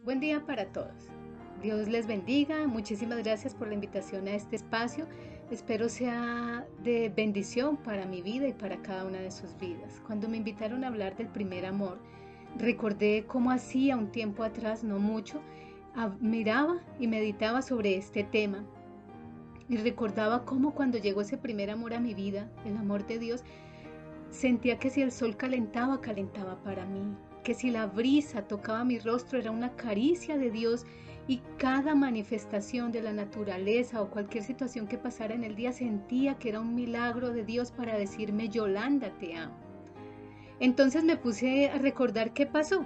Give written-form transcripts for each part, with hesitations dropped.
Buen día para todos. Dios les bendiga. Muchísimas gracias por la invitación a este espacio. Espero sea de bendición para mi vida y para cada una de sus vidas. Cuando me invitaron a hablar del primer amor, recordé cómo hacía un tiempo atrás, no mucho, miraba y meditaba sobre este tema. Y recordaba cómo cuando llegó ese primer amor a mi vida, el amor de Dios, sentía que si el sol calentaba, calentaba para mí, que si la brisa tocaba mi rostro era una caricia de Dios y cada manifestación de la naturaleza o cualquier situación que pasara en el día sentía que era un milagro de Dios para decirme: Yolanda, te amo. Entonces me puse a recordar qué pasó.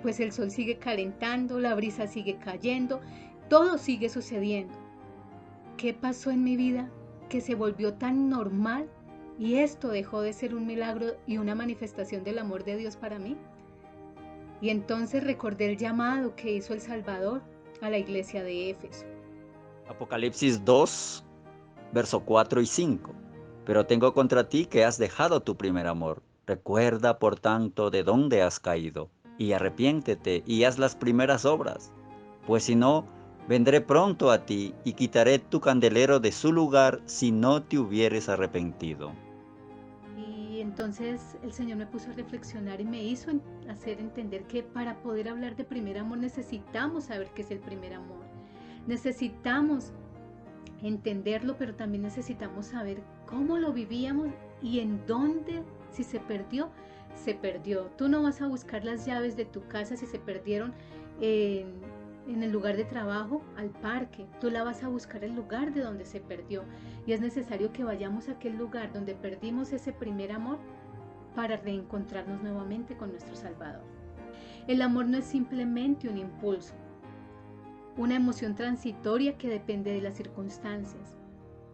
Pues el sol sigue calentando, la brisa sigue cayendo, todo sigue sucediendo. ¿Qué pasó en mi vida que se volvió tan normal y esto dejó de ser un milagro y una manifestación del amor de Dios para mí? Y entonces recordé el llamado que hizo el Salvador a la iglesia de Éfeso. Apocalipsis 2, verso 4 y 5. Pero tengo contra ti que has dejado tu primer amor. Recuerda, por tanto, de dónde has caído, y arrepiéntete y haz las primeras obras. Pues si no, vendré pronto a ti y quitaré tu candelero de su lugar si no te hubieres arrepentido. Y entonces el Señor me puso a reflexionar y me hizo hacer entender que para poder hablar de primer amor necesitamos saber qué es el primer amor. Necesitamos entenderlo, pero también necesitamos saber cómo lo vivíamos y en dónde, si se perdió, se perdió. Tú no vas a buscar las llaves de tu casa si se perdieron en el lugar de trabajo, al parque. Tú la vas a buscar el lugar de donde se perdió. Y es necesario que vayamos a aquel lugar donde perdimos ese primer amor para reencontrarnos nuevamente con nuestro Salvador. El amor no es simplemente un impulso, una emoción transitoria que depende de las circunstancias.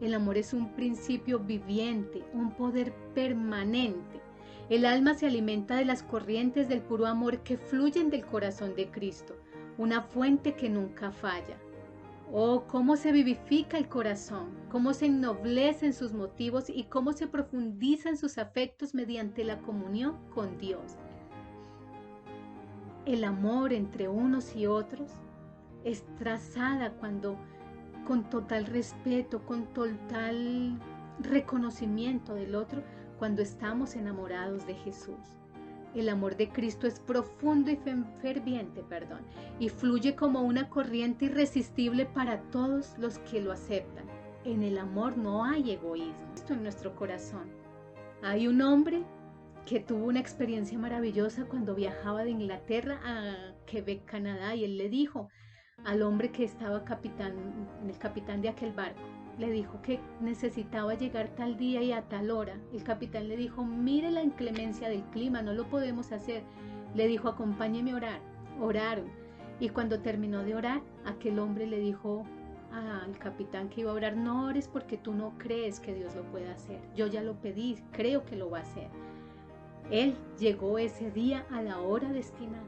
El amor es un principio viviente, un poder permanente. El alma se alimenta de las corrientes del puro amor que fluyen del corazón de Cristo, una fuente que nunca falla. Oh, cómo se vivifica el corazón, cómo se ennoblecen sus motivos y cómo se profundizan sus afectos mediante la comunión con Dios. El amor entre unos y otros es trazada cuando con total respeto, con total reconocimiento del otro, cuando estamos enamorados de Jesús. El amor de Cristo es profundo y ferviente, y fluye como una corriente irresistible para todos los que lo aceptan. En el amor no hay egoísmo. Esto en nuestro corazón. Hay un hombre que tuvo una experiencia maravillosa cuando viajaba de Inglaterra a Quebec, Canadá, y él le dijo al hombre que estaba el capitán de aquel barco, le dijo que necesitaba llegar tal día y a tal hora. El capitán le dijo: mire la inclemencia del clima, no lo podemos hacer. Le dijo: acompáñeme a orar. Oraron, y cuando terminó de orar, aquel hombre le dijo al capitán que iba a orar: no ores porque tú no crees que Dios lo pueda hacer. Yo ya lo pedí, creo que lo va a hacer. Él llegó ese día a la hora destinada,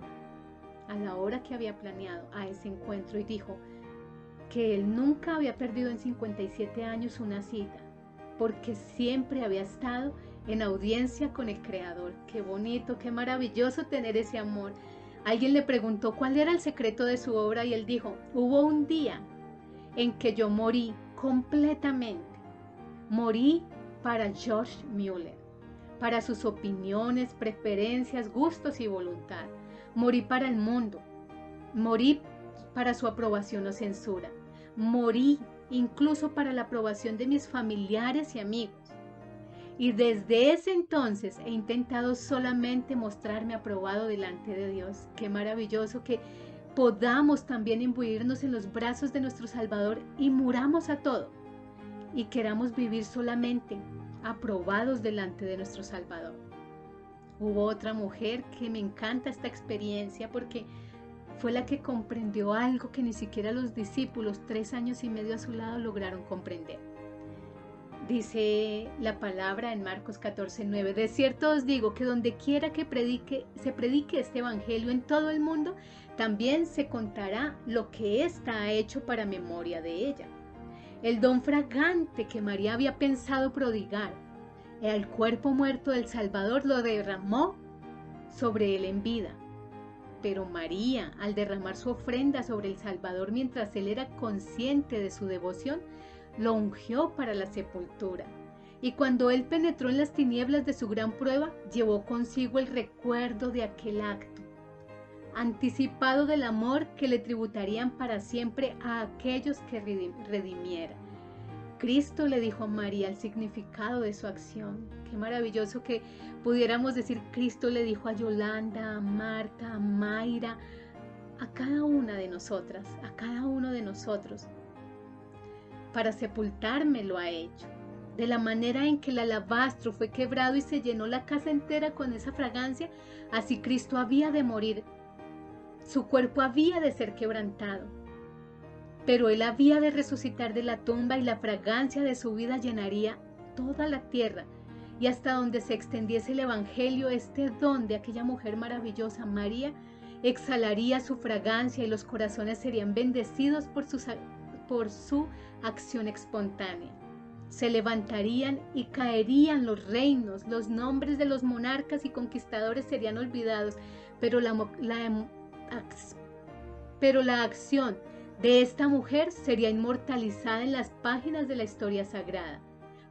a la hora que había planeado, a ese encuentro, y dijo que él nunca había perdido en 57 años una cita, porque siempre había estado en audiencia con el Creador. Qué bonito, qué maravilloso tener ese amor. Alguien le preguntó cuál era el secreto de su obra y él dijo: hubo un día en que yo morí completamente. Morí para George Mueller, para sus opiniones, preferencias, gustos y voluntad. Morí para el mundo. Morí para su aprobación o censura. Morí incluso para la aprobación de mis familiares y amigos. Y desde ese entonces he intentado solamente mostrarme aprobado delante de Dios. Qué maravilloso que podamos también imbuirnos en los brazos de nuestro Salvador y muramos a todo y queramos vivir solamente aprobados delante de nuestro Salvador. Hubo otra mujer que me encanta esta experiencia porque fue la que comprendió algo que ni siquiera los discípulos, 3 años y medio a su lado, lograron comprender. Dice la palabra en Marcos 14:9: de cierto os digo que donde quiera que se predique este evangelio en todo el mundo, también se contará lo que ésta ha hecho para memoria de ella. El don fragante que María había pensado prodigar, el cuerpo muerto del Salvador, lo derramó sobre él en vida. pero María, al derramar su ofrenda sobre el Salvador mientras él era consciente de su devoción, lo ungió para la sepultura. Y cuando él penetró en las tinieblas de su gran prueba, llevó consigo el recuerdo de aquel acto, anticipado del amor que le tributarían para siempre a aquellos que redimiera. Cristo le dijo a María el significado de su acción. Qué maravilloso que pudiéramos decir: Cristo le dijo a Yolanda, a Marta, a Mayra, a cada una de nosotras, a cada uno de nosotros. Para sepultarme lo ha hecho. De la manera en que el alabastro fue quebrado y se llenó la casa entera con esa fragancia, así Cristo había de morir. Su cuerpo había de ser quebrantado. Pero él había de resucitar de la tumba y la fragancia de su vida llenaría toda la tierra. Y hasta donde se extendiese el evangelio, este don de aquella mujer maravillosa, María, exhalaría su fragancia y los corazones serían bendecidos por su acción espontánea. Se levantarían y caerían los reinos, los nombres de los monarcas y conquistadores serían olvidados, pero la acción de esta mujer sería inmortalizada en las páginas de la historia sagrada,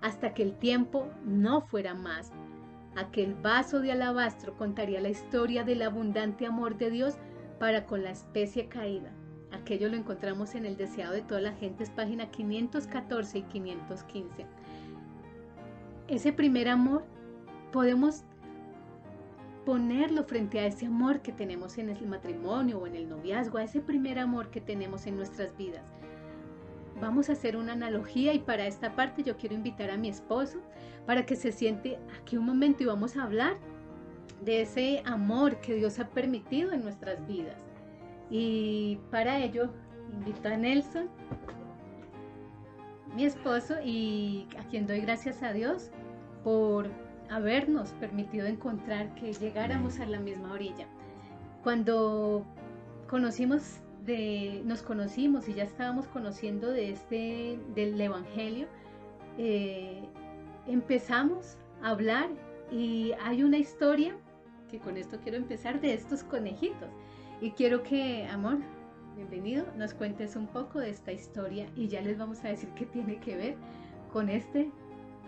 hasta que el tiempo no fuera más. Aquel vaso de alabastro contaría la historia del abundante amor de Dios para con la especie caída. Aquello lo encontramos en El deseado de todas las gentes, página 514 y 515. Ese primer amor podemos ponerlo frente a ese amor que tenemos en el matrimonio o en el noviazgo, a ese primer amor que tenemos en nuestras vidas. Vamos a hacer una analogía y para esta parte yo quiero invitar a mi esposo para que se siente aquí un momento y vamos a hablar de ese amor que Dios ha permitido en nuestras vidas. Y para ello invito a Nelson, mi esposo, y a quien doy gracias a Dios por habernos permitido encontrar que llegáramos a la misma orilla. Cuando nos conocimos y ya estábamos conociendo del Evangelio, empezamos a hablar y hay una historia que con esto quiero empezar de estos conejitos. Y quiero que, amor, bienvenido, nos cuentes un poco de esta historia y ya les vamos a decir qué tiene que ver con este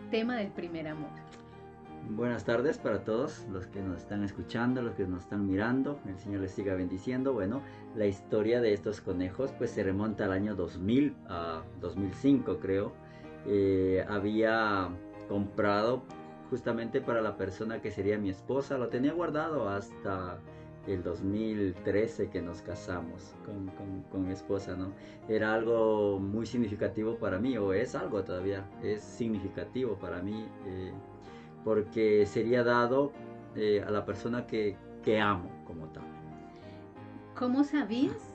tema del primer amor. Buenas tardes para todos los que nos están escuchando, los que nos están mirando. El Señor les siga bendiciendo. Bueno, la historia de estos conejos pues se remonta al año 2000 a 2005 creo. Había comprado justamente para la persona que sería mi esposa. Lo tenía guardado hasta el 2013 que nos casamos con mi esposa, ¿no? Era algo muy significativo para mí, o es algo todavía, es significativo para mí, porque sería dado a la persona que amo como tal. ¿Cómo sabías?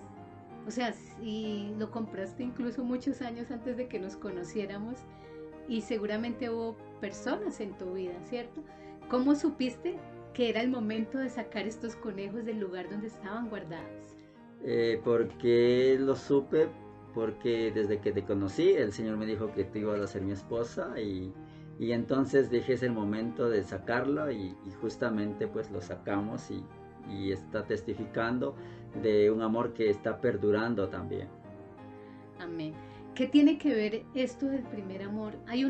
O sea, si lo compraste incluso muchos años antes de que nos conociéramos y seguramente hubo personas en tu vida, ¿cierto? ¿Cómo supiste que era el momento de sacar estos conejos del lugar donde estaban guardados? Porque lo supe, porque desde que te conocí, el Señor me dijo que tú ibas a ser mi esposa y entonces dije es el momento de sacarlo y justamente pues lo sacamos y está testificando de un amor que está perdurando también. Amén. ¿Qué tiene que ver esto del primer amor? Hay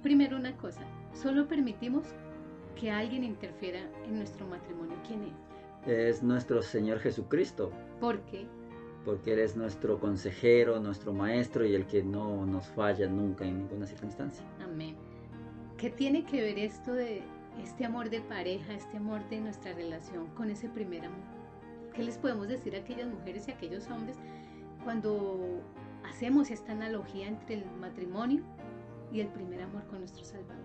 primero una cosa, solo permitimos que alguien interfiera en nuestro matrimonio. ¿Quién es? Es nuestro Señor Jesucristo. ¿Por qué? Porque Él es nuestro consejero, nuestro maestro y el que no nos falla nunca en ninguna circunstancia. Amén. ¿Qué tiene que ver esto de este amor de pareja, este amor de nuestra relación con ese primer amor? ¿Qué les podemos decir a aquellas mujeres y a aquellos hombres cuando hacemos esta analogía entre el matrimonio y el primer amor con nuestro Salvador?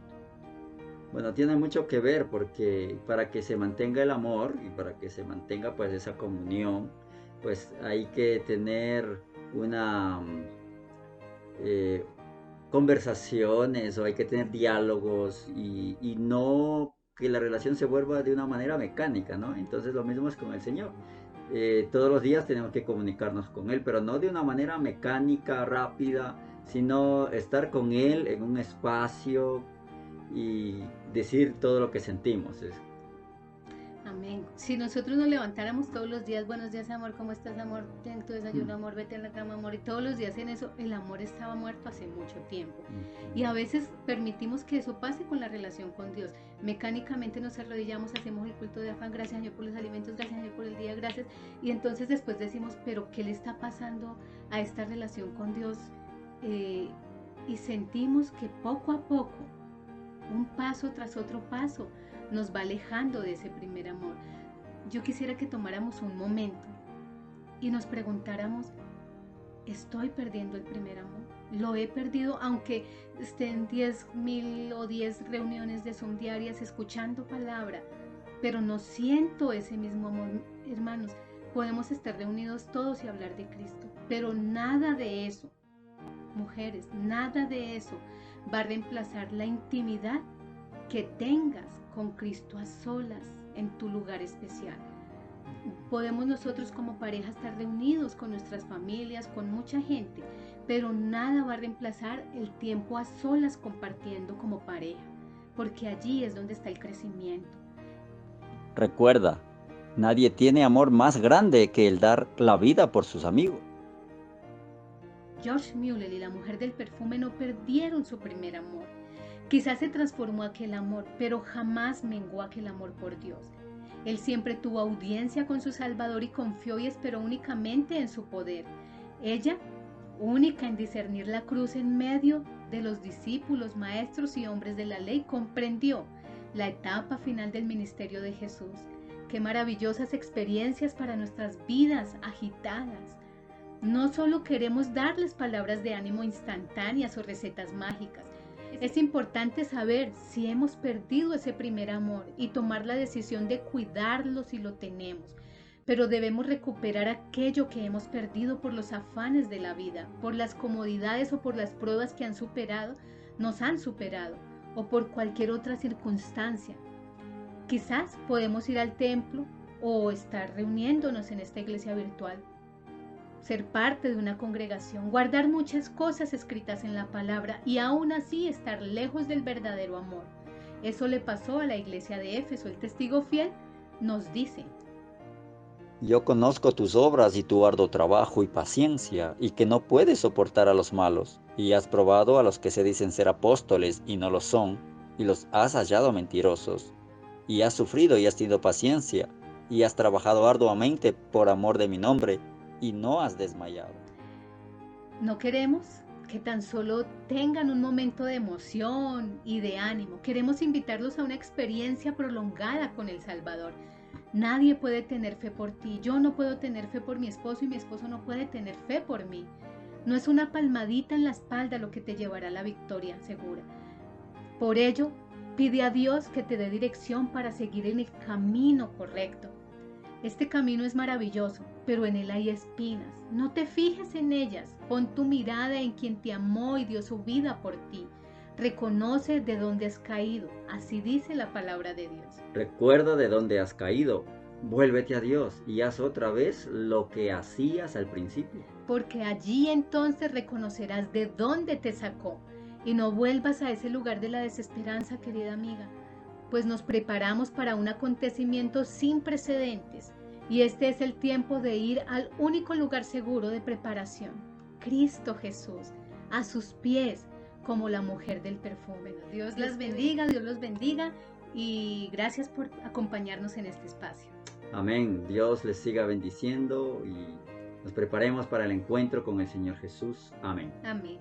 Bueno, tiene mucho que ver porque para que se mantenga el amor y para que se mantenga pues esa comunión, pues hay que tener una conversaciones o hay que tener diálogos y no que la relación se vuelva de una manera mecánica, ¿no? Entonces lo mismo es con el Señor. Todos los días tenemos que comunicarnos con Él, pero no de una manera mecánica, rápida, sino estar con Él en un espacio y decir todo lo que sentimos. Amén. Si nosotros nos levantáramos todos los días, buenos días amor, ¿cómo estás amor? Ten tu desayuno amor, vete a la cama amor, y todos los días en eso, el amor estaba muerto hace mucho tiempo. Y a veces permitimos que eso pase con la relación con Dios. Mecánicamente nos arrodillamos, hacemos el culto de afán, gracias Señor por los alimentos, gracias Señor por el día, gracias. Y entonces después decimos, pero ¿qué le está pasando a esta relación con Dios? Y sentimos que poco a poco, un paso tras otro paso, nos va alejando de ese primer amor. Yo quisiera que tomáramos un momento y nos preguntáramos, ¿estoy perdiendo el primer amor? ¿Lo he perdido aunque estén 10,000 o 10 reuniones de Zoom diarias escuchando palabra? Pero no siento ese mismo amor. Hermanos, podemos estar reunidos todos y hablar de Cristo, pero nada de eso, mujeres, nada de eso va a reemplazar la intimidad que tengas con Cristo a solas en tu lugar especial. Podemos nosotros como pareja estar reunidos con nuestras familias, con mucha gente, pero nada va a reemplazar el tiempo a solas compartiendo como pareja, porque allí es donde está el crecimiento. Recuerda, nadie tiene amor más grande que el dar la vida por sus amigos. George Mueller y la mujer del perfume no perdieron su primer amor. Quizás se transformó aquel amor, pero jamás menguó aquel amor por Dios. Él siempre tuvo audiencia con su Salvador y confió y esperó únicamente en su poder. Ella, única en discernir la cruz en medio de los discípulos, maestros y hombres de la ley, comprendió la etapa final del ministerio de Jesús. Qué maravillosas experiencias para nuestras vidas agitadas. No solo queremos darles palabras de ánimo instantáneas o recetas mágicas. Es importante saber si hemos perdido ese primer amor y tomar la decisión de cuidarlo si lo tenemos. Pero debemos recuperar aquello que hemos perdido por los afanes de la vida, por las comodidades o por las pruebas que nos han superado, o por cualquier otra circunstancia. Quizás podemos ir al templo o estar reuniéndonos en esta iglesia virtual, ser parte de una congregación, guardar muchas cosas escritas en la palabra y aún así estar lejos del verdadero amor. Eso le pasó a la iglesia de Éfeso. El testigo fiel nos dice: Yo conozco tus obras y tu arduo trabajo y paciencia, y que no puedes soportar a los malos, y has probado a los que se dicen ser apóstoles y no lo son, y los has hallado mentirosos, y has sufrido y has tenido paciencia, y has trabajado arduamente por amor de mi nombre, y no has desmayado. No queremos que tan solo tengan un momento de emoción y de ánimo. Queremos invitarlos a una experiencia prolongada con el Salvador. Nadie puede tener fe por ti. Yo no puedo tener fe por mi esposo y mi esposo no puede tener fe por mí. No es una palmadita en la espalda lo que te llevará a la victoria segura. Por ello, pide a Dios que te dé dirección para seguir en el camino correcto. Este camino es maravilloso, pero en él hay espinas. No te fijes en ellas. Pon tu mirada en quien te amó y dio su vida por ti. Reconoce de dónde has caído. Así dice la palabra de Dios. Recuerda de dónde has caído. Vuélvete a Dios y haz otra vez lo que hacías al principio. Porque allí entonces reconocerás de dónde te sacó. Y no vuelvas a ese lugar de la desesperanza, querida amiga, pues nos preparamos para un acontecimiento sin precedentes. Y este es el tiempo de ir al único lugar seguro de preparación, Cristo Jesús, a sus pies, como la mujer del perfume. Dios las bendiga, Dios los bendiga y gracias por acompañarnos en este espacio. Amén. Dios les siga bendiciendo y nos preparemos para el encuentro con el Señor Jesús. Amén. Amén.